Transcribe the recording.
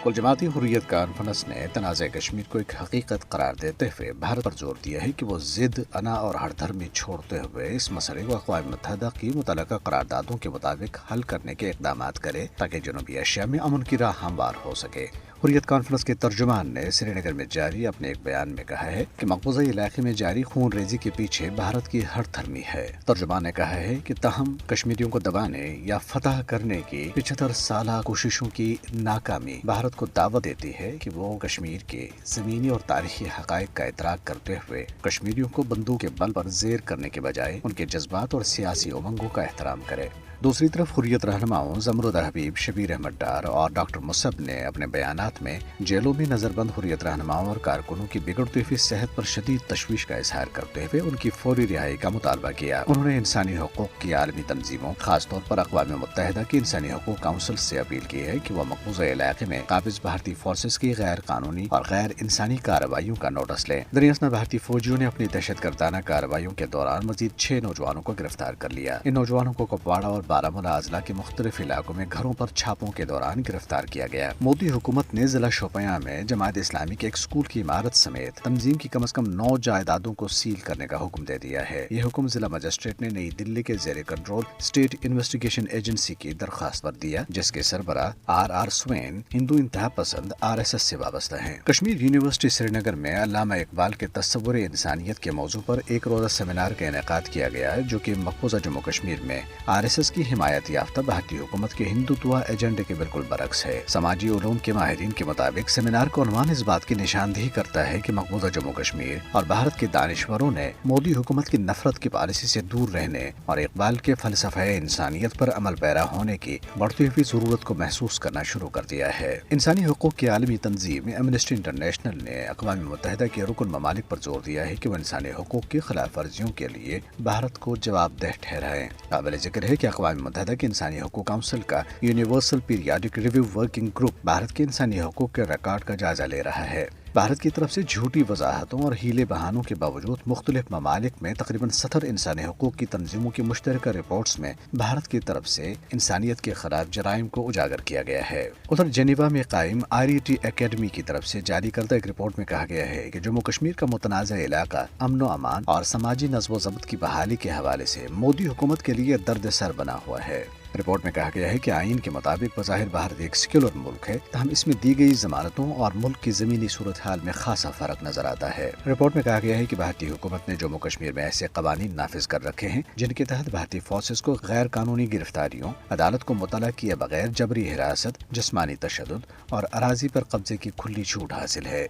کل جماعتی حریت کانفرنس نے تنازع کشمیر کو ایک حقیقت قرار دیتے ہوئے بھارت پر زور دیا ہے کہ وہ ضد، انا اور ہر دھرمی چھوڑتے ہوئے اس مسئلے کو اقوام متحدہ کی متعلقہ قراردادوں کے مطابق حل کرنے کے اقدامات کرے تاکہ جنوبی ایشیا میں امن کی راہ ہموار ہو سکے۔ حریت کانفرنس کے ترجمان نے سری نگر میں جاری اپنے ایک بیان میں کہا ہے کہ مقبوضہ علاقے میں جاری خون ریزی کے پیچھے بھارت کی ہر دھرمی ہے۔ ترجمان نے کہا ہے کہ تاہم کشمیریوں کو دبانے یا فتح کرنے کی 75 سالہ کوششوں کی ناکامی بھارت کو دعوت دیتی ہے کہ وہ کشمیر کے زمینی اور تاریخی حقائق کا ادراک کرتے ہوئے کشمیریوں کو بندوق کے بل پر زیر کرنے کے بجائے ان کے جذبات اور سیاسی امنگوں کا احترام کرے۔ دوسری طرف حریت رہنماؤں زمرد حبیب، شبیر احمد ڈار اور ڈاکٹر مصعب نے اپنے بیانات میں جیلوں میں نظر بند حریت رہنماؤں اور کارکنوں کی بگڑتی ہوئی صحت پر شدید تشویش کا اظہار کرتے ہوئے ان کی فوری رہائی کا مطالبہ کیا۔ انہوں نے انسانی حقوق کی عالمی تنظیموں، خاص طور پر اقوام متحدہ کی انسانی حقوق کونسل سے اپیل کی ہے کہ وہ مقبوضہ علاقے میں قابض بھارتی فورسز کی غیر قانونی اور غیر انسانی کارروائیوں کا نوٹس لیں۔ دریاسنا بھارتی فوجیوں نے اپنی دہشت گردانہ کارروائیوں کے دوران مزید 6 نوجوانوں کو گرفتار کر لیا۔ ان نوجوانوں کو کپواڑہ اور بارامولہ اضلاع کے مختلف علاقوں میں گھروں پر چھاپوں کے دوران گرفتار کیا گیا۔ مودی حکومت نے ضلع شوپیاں میں جماعت اسلامی کے ایک اسکول کی عمارت سمیت تنظیم کی کم از کم 9 جائیدادوں کو سیل کرنے کا حکم دے دیا ہے۔ یہ حکم ضلع مجسٹریٹ نے نئی دلی کے زیر کنٹرول اسٹیٹ انویسٹیگیشن ایجنسی کی درخواست پر دیا، جس کے سربراہ آر سوین ہندو انتہا پسند RSS سے وابستہ ہیں۔ کشمیر یونیورسٹی سری نگر میں علامہ اقبال کے تصور انسانیت کے موضوع پر ایک روزہ سیمینار کا انعقاد کیا گیا، جو کہ مقبوضہ جموں کشمیر میں RSS کی حمایت یافتہ بھارتی حکومت کے ہندوتوا ایجنڈے کے بالکل برعکس ہے۔ سماجی علوم کے ماہرین کے مطابق سیمینار کا عنوان اس بات کی نشاندہی کرتا ہے کہ مقبوضہ جموں کشمیر اور بھارت کے دانشوروں نے مودی حکومت کی نفرت کی پالیسی سے دور رہنے اور اقبال کے فلسفہ انسانیت پر عمل پیرا ہونے کی بڑھتی ہوئی ضرورت کو محسوس کرنا شروع کر دیا ہے۔ انسانی حقوق کی عالمی تنظیم ایمنسٹی انٹرنیشنل نے اقوام متحدہ کے رکن ممالک پر زور دیا ہے کہ وہ انسانی حقوق کی خلاف ورزیوں کے لیے بھارت کو جواب دہ ٹھہرائیں۔ قابل ذکر ہے کہ اقوام متحدہ کے انسانی حقوق کونسل کا universal periodic review working group Bharat کے انسانی حقوق کے ریکارڈ کا جائزہ لے رہا ہے۔ بھارت کی طرف سے جھوٹی وضاحتوں اور ہیلے بہانوں کے باوجود مختلف ممالک میں تقریباً 70 انسانی حقوق کی تنظیموں کی مشترکہ رپورٹس میں بھارت کی طرف سے انسانیت کے خلاف جرائم کو اجاگر کیا گیا ہے۔ ادھر جنیوا میں قائم RET اکیڈمی کی طرف سے جاری کردہ ایک رپورٹ میں کہا گیا ہے کہ جموں کشمیر کا متنازع علاقہ امن و امان اور سماجی نظم و ضبط کی بحالی کے حوالے سے مودی حکومت کے لیے درد سر بنا ہوا ہے۔ رپورٹ میں کہا گیا ہے کہ آئین کے مطابق بظاہر بھارت ایک سیکولر ملک ہے، تاہم اس میں دی گئی ضمانتوں اور ملک کی زمینی صورتحال میں خاصا فرق نظر آتا ہے۔ رپورٹ میں کہا گیا ہے کہ بھارتی حکومت نے جموں کشمیر میں ایسے قوانین نافذ کر رکھے ہیں جن کے تحت بھارتی فورسز کو غیر قانونی گرفتاریوں، عدالت کو مطلع کیے بغیر جبری حراست، جسمانی تشدد اور اراضی پر قبضے کی کھلی چھوٹ حاصل ہے۔